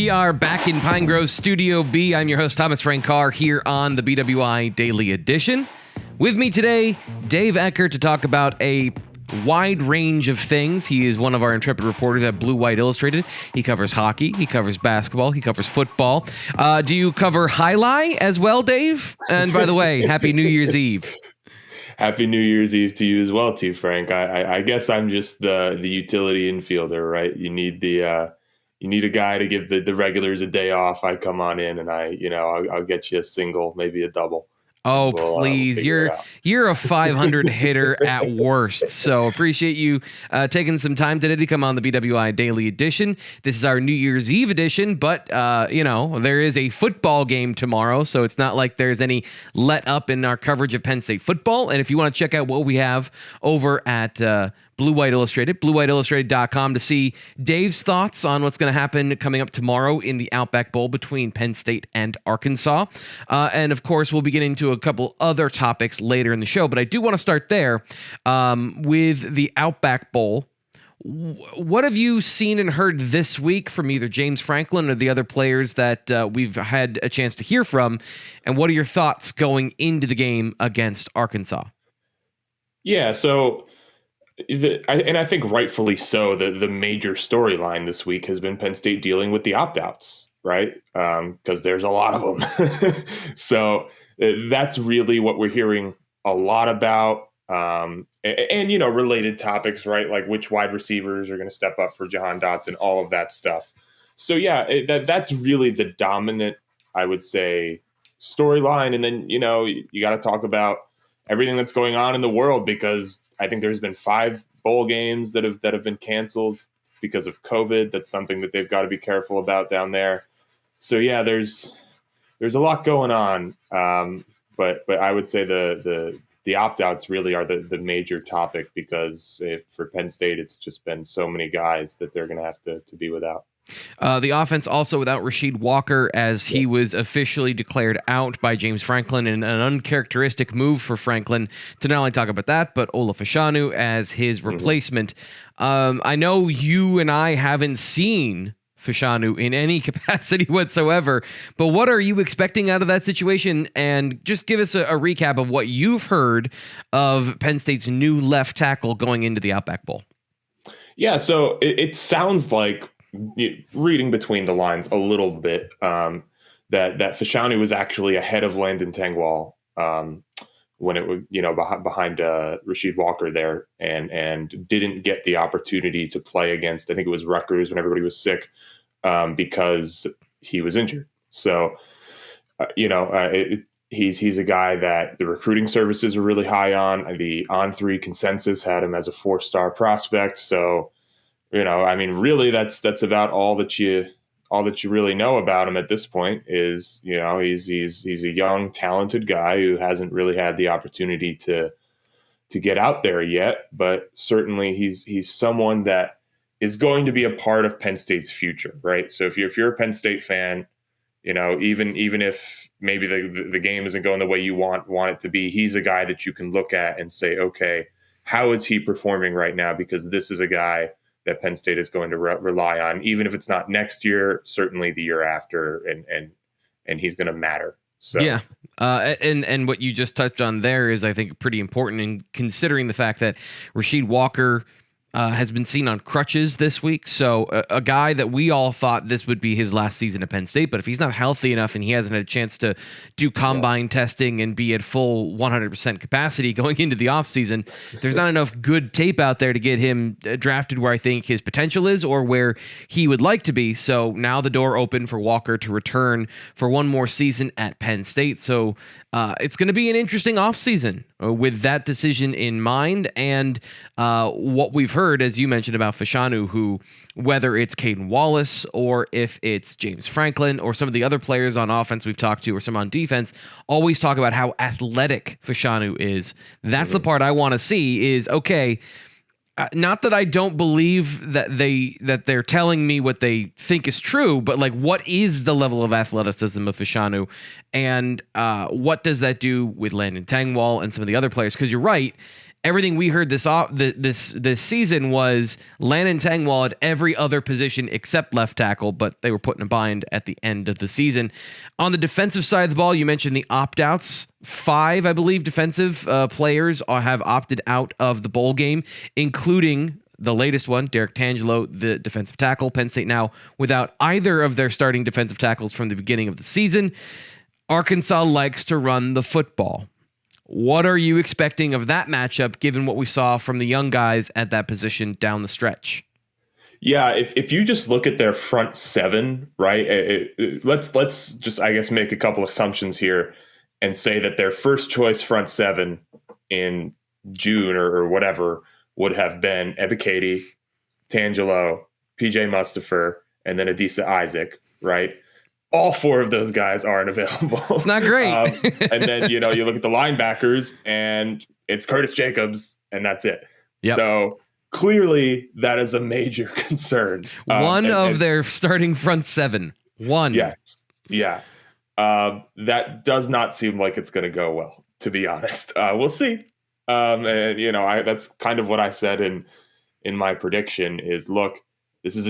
We are back in Pine Grove Studio B. I'm your host, Thomas Frank Carr, here on the BWI Daily Edition. With me today, Dave Eckert, to talk about a wide range of things. He is one of our intrepid reporters at Blue White Illustrated. He covers hockey, he covers basketball, he covers football. Do you cover highlight as well, Dave? And by the way, Happy New Year's Eve. Happy New Year's Eve to you as well, T. Frank. I guess I'm just the utility infielder, right? You need a guy to give the regulars a day off. I come on in and I'll get you a single, maybe a double. Oh, please. You're a 500 hitter at worst. So appreciate you taking some time today to come on the BWI Daily Edition. This is our New Year's Eve edition, but, there is a football game tomorrow, so it's not like there's any let up in our coverage of Penn State football. And if you want to check out what we have over at Blue White Illustrated, bluewhiteillustrated.com, to see Dave's thoughts on what's going to happen coming up tomorrow in the Outback Bowl between Penn State and Arkansas. And of course, we'll be getting into a couple other topics later in the show, but I do want to start there with the Outback Bowl. What have you seen and heard this week from either James Franklin or the other players that we've had a chance to hear from? And what are your thoughts going into the game against Arkansas? Yeah, so I think rightfully so, the major storyline this week has been Penn State dealing with the opt-outs, right? Because there's a lot of them. So that's really what we're hearing a lot about. And related topics, right? Like which wide receivers are going to step up for Jahan Dotson, all of that stuff. So yeah, that's really the dominant, I would say, storyline. And then, you got to talk about everything that's going on in the world, because I think there's been 5 bowl games that have been canceled because of COVID. That's something that they've got to be careful about down there. So yeah, there's a lot going on. But I would say the opt-outs really are the major topic, because for Penn State, it's just been so many guys that they're going to have to be without. The offense also without Rasheed Walker, as he was officially declared out by James Franklin, in an uncharacteristic move for Franklin to not only talk about that, but Olu Fashanu as his replacement. I know you and I haven't seen Fashanu in any capacity whatsoever, but what are you expecting out of that situation? And just give us a recap of what you've heard of Penn State's new left tackle going into the Outback Bowl. Yeah, so it sounds like, reading between the lines a little bit, that Fashanu was actually ahead of Landon Tengwall when it was behind Rasheed Walker there, and didn't get the opportunity to play against, I think it was Rutgers, when everybody was sick, because he was injured. So he's a guy that the recruiting services were really high on. The On3 consensus had him as a 4-star prospect. So really, that's about all that you really know about him at this point. Is he's a young, talented guy who hasn't really had the opportunity to get out there yet, but certainly he's someone that is going to be a part of Penn State's future, right? So if you're a Penn State fan, even if maybe the game isn't going the way you want it to be, he's a guy that you can look at and say, okay, how is he performing right now? Because this is a guy that Penn State is going to rely on, even if it's not next year, certainly the year after, and he's going to matter. So yeah, and what you just touched on there is, I think, pretty important in considering the fact that Rasheed Walker has been seen on crutches this week. So a guy that we all thought this would be his last season at Penn State, but if he's not healthy enough and he hasn't had a chance to do combine testing and be at full 100% capacity going into the offseason, there's not enough good tape out there to get him drafted where I think his potential is or where he would like to be. So now the door open for Walker to return for one more season at Penn State. So it's going to be an interesting offseason with that decision in mind, and what we've heard, as you mentioned, about Fashanu, who, whether it's Caden Wallace or if it's James Franklin or some of the other players on offense we've talked to or some on defense, always talk about how athletic Fashanu is. That's the part I want to see is, okay, not that I don't believe that they're telling me what they think is true, but like, what is the level of athleticism of Fashanu, and what does that do with Landon Tengwall and some of the other players? Because you're right, everything we heard this season was Landon Tengwall at every other position except left tackle, but they were put in a bind at the end of the season. On the defensive side of the ball, you mentioned the opt-outs. 5, I believe, defensive players have opted out of the bowl game, including the latest one, Derek Tangelo, the defensive tackle. Penn State now without either of their starting defensive tackles from the beginning of the season. Arkansas likes to run the football. What are you expecting of that matchup, given what we saw from the young guys at that position down the stretch? Yeah, if you just look at their front 7, right? Let's just, I guess, make a couple assumptions here and say that their first choice front 7 in June or whatever would have been Ebiketie, Tangelo, PJ Mustipher, and then Adisa Isaac, right? All 4 of those guys aren't available. It's not great. And then, you look at the linebackers and it's Curtis Jacobs and that's it. Yep. So clearly that is a major concern. One of their starting front 7. One. Yes. Yeah. That does not seem like it's going to go well, to be honest. We'll see. And that's kind of what I said in my prediction is, look, this is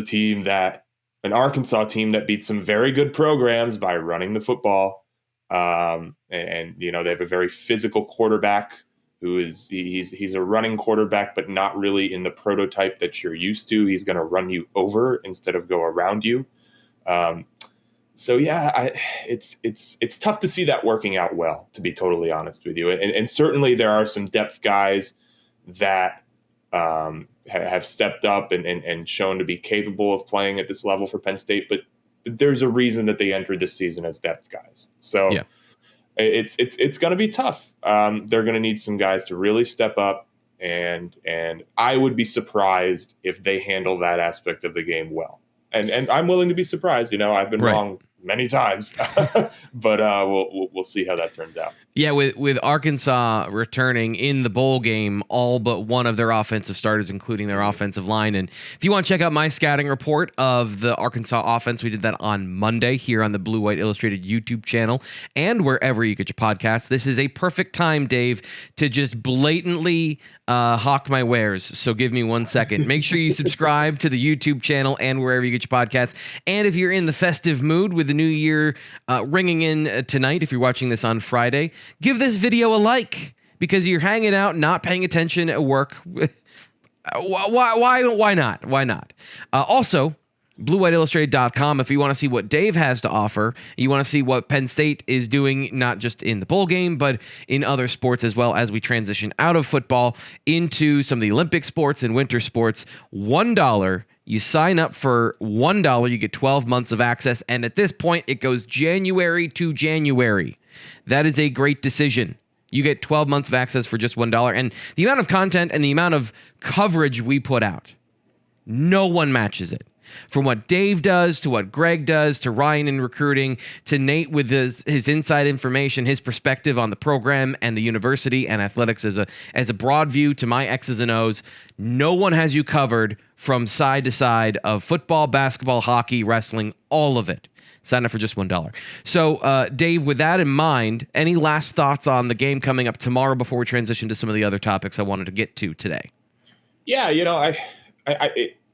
an Arkansas team that beat some very good programs by running the football. And they have a very physical quarterback who is, he's a running quarterback, but not really in the prototype that you're used to. He's going to run you over instead of go around you. So yeah, it's tough to see that working out well, to be totally honest with you. And certainly there are some depth guys that have stepped up and shown to be capable of playing at this level for Penn State, but there's a reason that they entered this season as depth guys. So yeah. It's going to be tough. They're going to need some guys to really step up, and I would be surprised if they handle that aspect of the game well. And I'm willing to be surprised. I've been wrong many times, but we'll see how that turns out. Yeah, with Arkansas returning in the bowl game, all but one of their offensive starters, including their offensive line. And if you want to check out my scouting report of the Arkansas offense, we did that on Monday here on the Blue White Illustrated YouTube channel and wherever you get your podcasts. This is a perfect time, Dave, to just blatantly hawk my wares. So give me 1 second. Make sure you subscribe to the YouTube channel and wherever you get your podcasts. And if you're in the festive mood with the new year ringing in tonight, if you're watching this on Friday, give this video a like, because you're hanging out, not paying attention at work. Why not? Why not? Also, BlueWhiteIllustrated.com if you want to see what Dave has to offer. You want to see what Penn State is doing, not just in the bowl game, but in other sports as well, as we transition out of football into some of the Olympic sports and winter sports. $1. You sign up for $1, you get 12 months of access, and at this point, it goes January to January. That is a great decision. You get 12 months of access for just $1, and the amount of content and the amount of coverage we put out, no one matches it. From what Dave does, to what Greg does, to Ryan in recruiting, to Nate with his inside information, his perspective on the program and the university and athletics as a broad view, to my X's and O's, no one has you covered from side to side of football, basketball, hockey, wrestling, all of it. Sign up for just $1. So, Dave, with that in mind, any last thoughts on the game coming up tomorrow before we transition to some of the other topics I wanted to get to today? Yeah,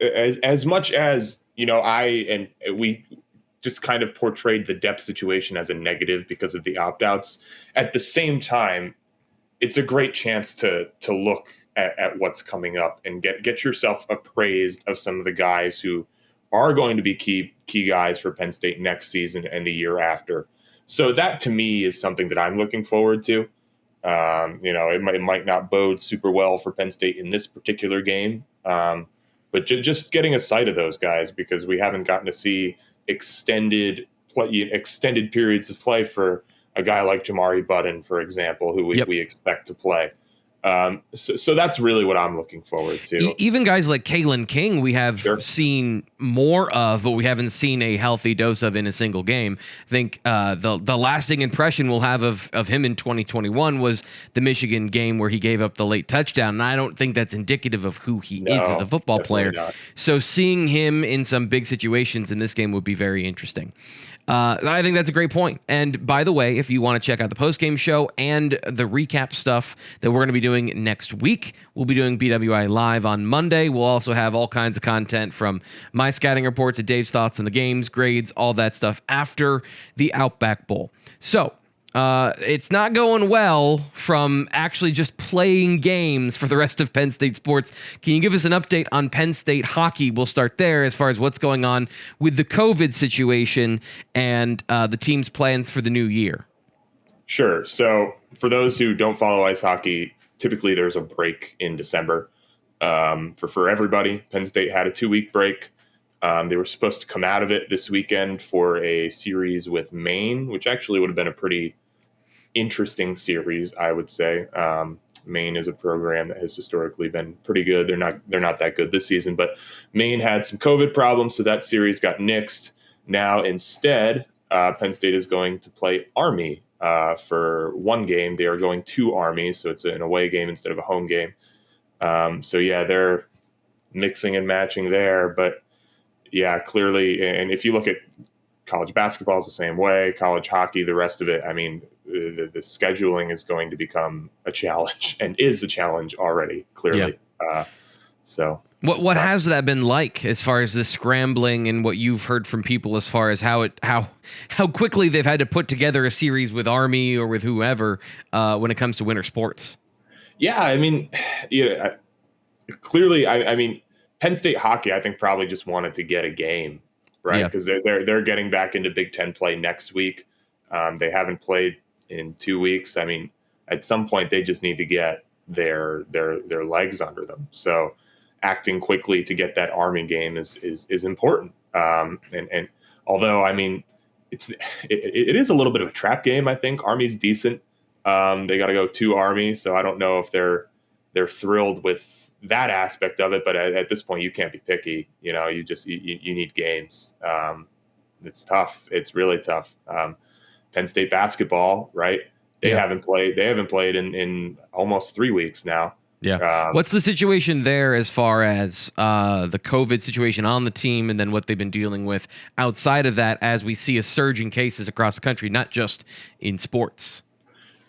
as much as, we just kind of portrayed the depth situation as a negative because of the opt-outs, at the same time, it's a great chance to look at what's coming up and get yourself appraised of some of the guys who are going to be key guys for Penn State next season and the year after. So that, to me, is something that I'm looking forward to. It might not bode super well for Penn State in this particular game, but just getting a sight of those guys, because we haven't gotten to see extended periods of play for a guy like Jamari Button, for example, who we expect to play. So that's really what I'm looking forward to. Even guys like Kalen King, we have seen more of, but we haven't seen a healthy dose of in a single game. I think the lasting impression we'll have of him in 2021 was the Michigan game where he gave up the late touchdown. And I don't think that's indicative of who he is as a football player. Not. So seeing him in some big situations in this game would be very interesting. I think that's a great point. And by the way, if you want to check out the postgame show and the recap stuff that we're going to be doing next week, we'll be doing BWI Live on Monday. We'll also have all kinds of content from my scouting report to Dave's thoughts on the games, grades, all that stuff after the Outback Bowl. So it's not going well from actually just playing games for the rest of Penn State sports. Can you give us an update on Penn State hockey? We'll start there as far as what's going on with the COVID situation and the team's plans for the new year. Sure. So for those who don't follow ice hockey, typically there's a break in December for everybody. Penn State had a 2-week break. They were supposed to come out of it this weekend for a series with Maine, which actually would have been a pretty interesting series, I would say. Maine is a program that has historically been pretty good. They're not that good this season, but Maine had some COVID problems, so that series got nixed. Now instead, Penn State is going to play Army for one game. They are going to Army, so it's an away game instead of a home game. So yeah, they're mixing and matching there, but yeah, clearly. And if you look at college basketball, is the same way. College hockey, the rest of it. I mean, the scheduling is going to become a challenge, and is a challenge already. Clearly. Yeah. So what has that been like as far as the scrambling and what you've heard from people as far as how quickly they've had to put together a series with Army or with whoever when it comes to winter sports? Yeah, I mean, clearly, I mean, Penn State hockey, I think, probably just wanted to get a game, right? Because they're getting back into Big Ten play next week. They haven't played in 2 weeks. I mean, at some point, they just need to get their legs under them. So, acting quickly to get that Army game is important. And although, I mean, it is a little bit of a trap game. I think Army's decent. They got to go to Army, so I don't know if they're thrilled with that aspect of it, but at this point you can't be picky. You know, you need games. It's tough. It's really tough. Penn State basketball, right? They haven't played in almost 3 weeks now. Yeah. What's the situation there as far as the COVID situation on the team, and then what they've been dealing with outside of that as we see a surge in cases across the country, not just in sports?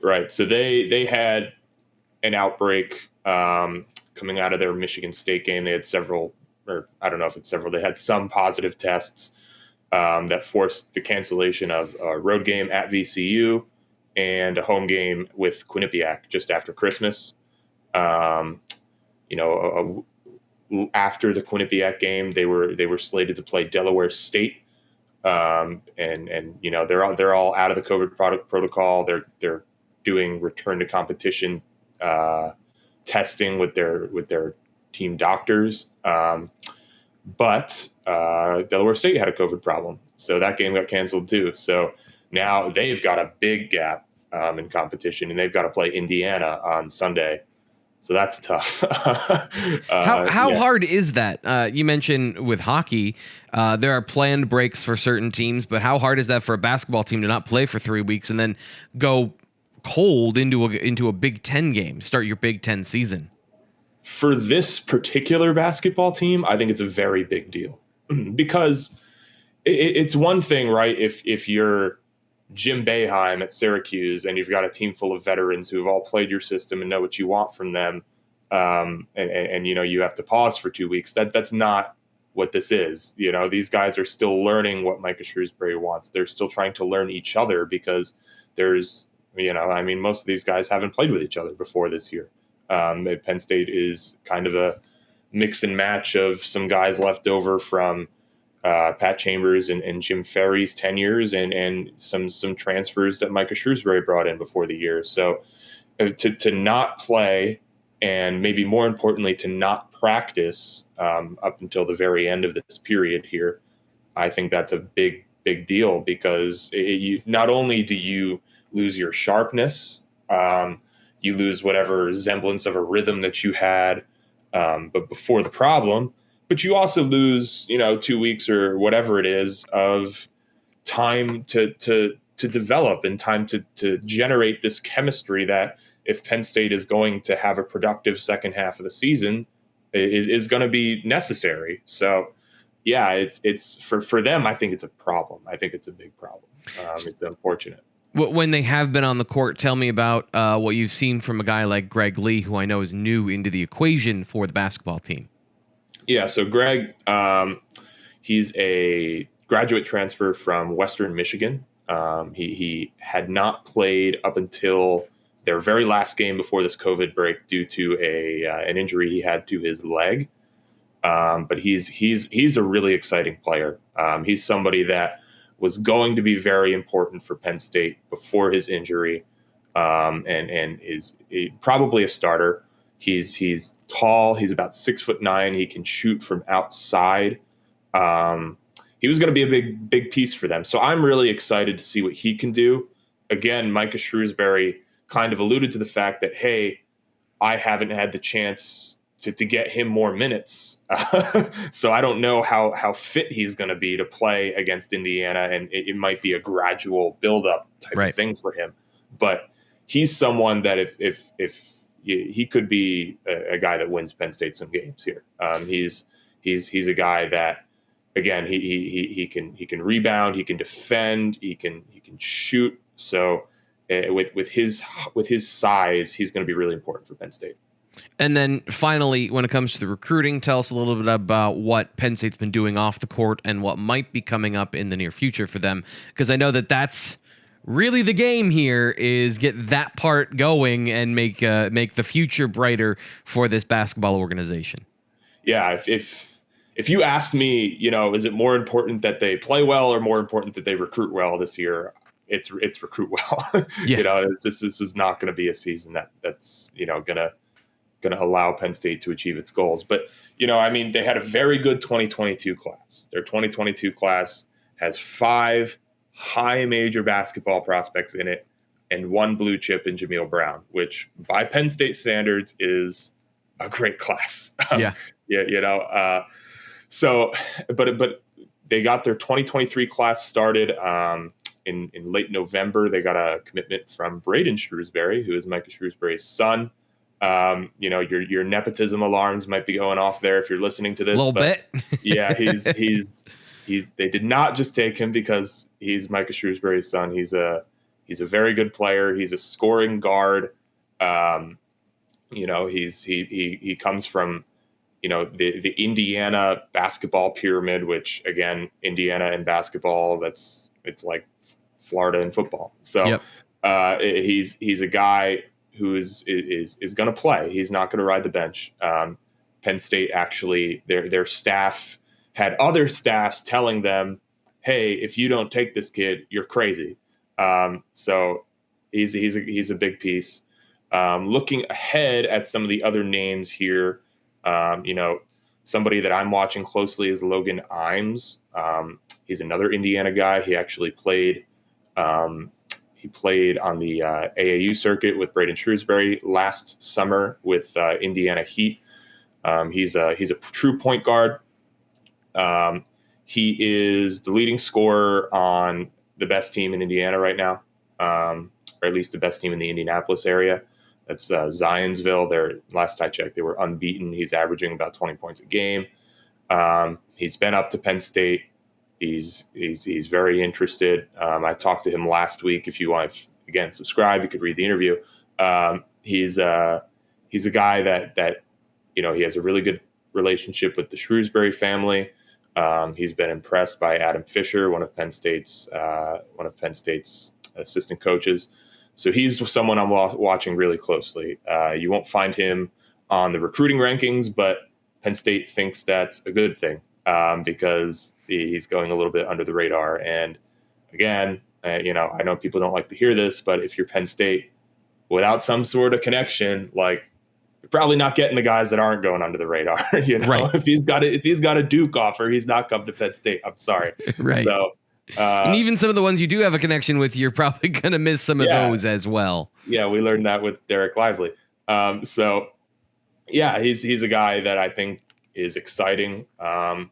Right. So they had an outbreak coming out of their Michigan State game. They had several, or I don't know if it's several, they had some positive tests that forced the cancellation of a road game at VCU and a home game with Quinnipiac just after Christmas. After the Quinnipiac game, they were slated to play Delaware State. And they're all out of the COVID protocol. They're doing return to competition testing with their team doctors. But Delaware State had a COVID problem, so that game got canceled too. So now they've got a big gap in competition, and they've got to play Indiana on Sunday. So that's tough. How hard is that? You mentioned with hockey, there are planned breaks for certain teams, but how hard is that for a basketball team to not play for 3 weeks and then go cold into a Big Ten game, start your Big Ten season? For this particular basketball team, I think it's a very big deal because it's one thing, right? If you're Jim Boeheim at Syracuse and you've got a team full of veterans who have all played your system and know what you want from them, and you have to pause for 2 weeks. That's not what this is. These guys are still learning what Micah Shrewsbury wants. They're still trying to learn each other because most of these guys haven't played with each other before this year. Penn State is kind of a mix and match of some guys left over from Pat Chambers and Jim Ferry's tenures and some transfers that Micah Shrewsbury brought in before the year. So to not play, and maybe more importantly, to not practice up until the very end of this period here, I think that's a big deal because not only do you lose your sharpness, you lose whatever semblance of a rhythm that you had but before the problem, but you also lose 2 weeks or whatever it is of time to develop and time to generate this chemistry that, if Penn State is going to have a productive second half of the season, is going to be necessary. So yeah, it's for them. I think it's a problem. I think it's a big problem. It's unfortunate. When they have been on the court, tell me about what you've seen from a guy like Greg Lee, who I know is new into the equation for the basketball team. Yeah, so Greg, he's a graduate transfer from Western Michigan. He had not played up until their very last game before this COVID break due to an injury he had to his leg. But he's a really exciting player. He's somebody that was going to be very important for Penn State before his injury, and is probably a starter. He's tall. He's about 6'9". He can shoot from outside. He was going to be a big piece for them. So I'm really excited to see what he can do. Again, Micah Shrewsbury kind of alluded to the fact that, hey, I haven't had the chance to get him more minutes. So I don't know how fit he's going to be to play against Indiana. And it might be a gradual buildup type of thing for him. But he's someone that if he could be a guy that wins Penn State some games here. He's a guy that, again, he can rebound, he can defend, he can shoot. So with his size, he's going to be really important for Penn State. And then finally, when it comes to the recruiting, tell us a little bit about what Penn State's been doing off the court and what might be coming up in the near future for them. Because I know that's really the game here, is get that part going and make the future brighter for this basketball organization. Yeah, if you asked me, is it more important that they play well or more important that they recruit well this year? It's recruit well. Yeah. This is not going to be a season that's going to allow Penn State to achieve its goals. But, they had a very good 2022 class. Their 2022 class has 5 high major basketball prospects in it and 1 blue chip in Jameel Brown, which by Penn State standards is a great class. So, but they got their 2023 class started in late November. They got a commitment from Braden Shrewsbury, who is Micah Shrewsbury's son. Your nepotism alarms might be going off there if you're listening to this. A little bit. Yeah, they did not just take him because he's Micah Shrewsbury's son. He's a very good player. He's a scoring guard. He comes from, the Indiana basketball pyramid, which again, Indiana and basketball, it's like Florida in football. So he's a guy who is going to play. He's not going to ride the bench. Penn State actually, their staff had other staffs telling them, hey, if you don't take this kid, you're crazy. So he's a big piece. Looking ahead at some of the other names here, somebody that I'm watching closely is Logan Imes. He's another Indiana guy. He actually played on the AAU circuit with Braden Shrewsbury last summer with Indiana Heat. He's a true point guard. He is the leading scorer on the best team in Indiana right now, or at least the best team in the Indianapolis area. That's Zionsville. Last I checked, they were unbeaten. He's averaging about 20 points a game. He's been up to Penn State. He's very interested. I talked to him last week. If you want to, again, subscribe, you could read the interview. He's a guy that he has a really good relationship with the Shrewsbury family. He's been impressed by Adam Fisher, one of Penn State's assistant coaches. So he's someone I'm watching really closely. You won't find him on the recruiting rankings, but Penn State thinks that's a good thing because he's going a little bit under the radar. And again, I know people don't like to hear this, but if you're Penn State without some sort of connection, like, you're probably not getting the guys that aren't going under the radar. Right. If he's got a Duke offer, he's not come to Penn State. I'm sorry. Right. So, and even some of the ones you do have a connection with, you're probably going to miss some of those as well. Yeah, we learned that with Derek Lively. He's a guy that I think is exciting. I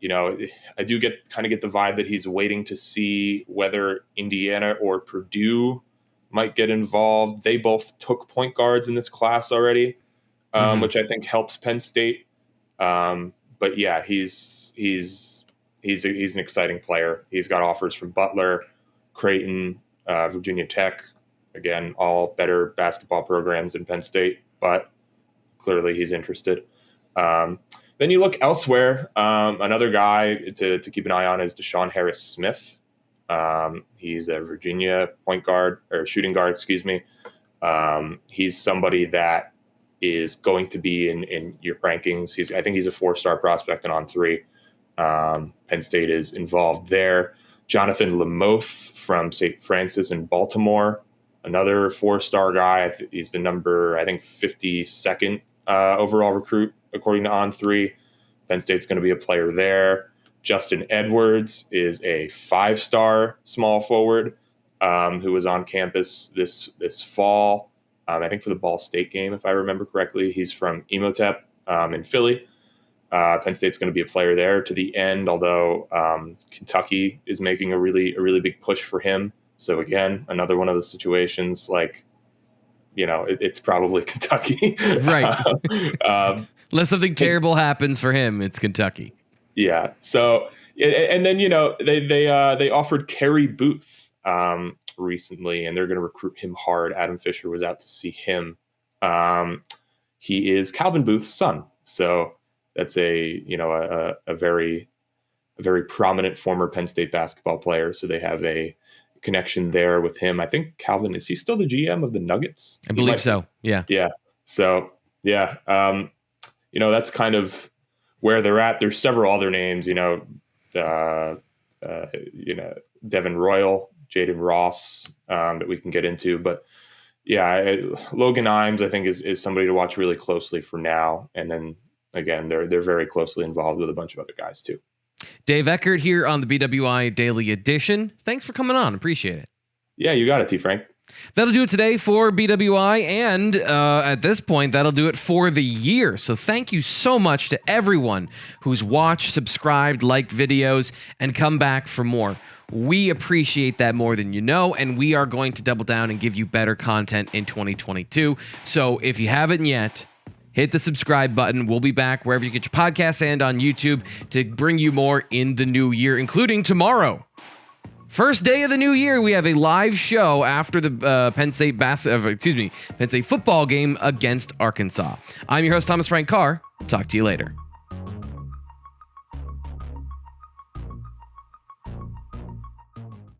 do get the vibe that he's waiting to see whether Indiana or Purdue might get involved. They both took point guards in this class already, which I think helps Penn State. But yeah, he's an exciting player. He's got offers from Butler, Creighton, Virginia Tech. Again, all better basketball programs than Penn State, but clearly he's interested. Then you look elsewhere. Another guy to keep an eye on is Deshaun Harris-Smith. He's a Virginia shooting guard, excuse me. He's somebody that is going to be in your rankings. I think he's a 4-star prospect and On3. Penn State is involved there. Jonathan Lamoth from St. Francis in Baltimore, another 4-star guy. He's the number, I think, 52nd overall recruit, according to On3. Penn State's going to be a player there. Justin Edwards is a 5-star small forward who was on campus this fall, I think for the Ball State game, if I remember correctly. He's from Emotep in Philly. Penn State's going to be a player there to the end, although Kentucky is making a really big push for him. So again, another one of those situations like, it's probably Kentucky. Right. Unless something terrible happens for him, it's Kentucky. Yeah. So, and then, they offered Kerry Booth recently, and they're going to recruit him hard. Adam Fisher was out to see him. He is Calvin Booth's son. So that's a very prominent former Penn State basketball player. So they have a connection there with him. I think Calvin, is he still the GM of the Nuggets? I believe so. Yeah. Yeah. So yeah. That's kind of where they're at. There's several other names, Devin Royal, Jaden Ross, that we can get into, but yeah, Logan Imes, I think is somebody to watch really closely for now. And then again, they're very closely involved with a bunch of other guys too. Dave Eckert here on the BWI Daily Edition. Thanks for coming on. Appreciate it. Yeah, you got it, T. Frank. That'll do it today for BWI, and at this point, that'll do it for the year. So thank you so much to everyone who's watched, subscribed, liked videos, and come back for more. We appreciate that more than you know, and we are going to double down and give you better content in 2022. So if you haven't yet, hit the subscribe button. We'll be back wherever you get your podcasts and on YouTube to bring you more in the new year, including tomorrow. First day of the new year, we have a live show after the Penn State football game against Arkansas. I'm your host, Thomas Frank Carr. Talk to you later.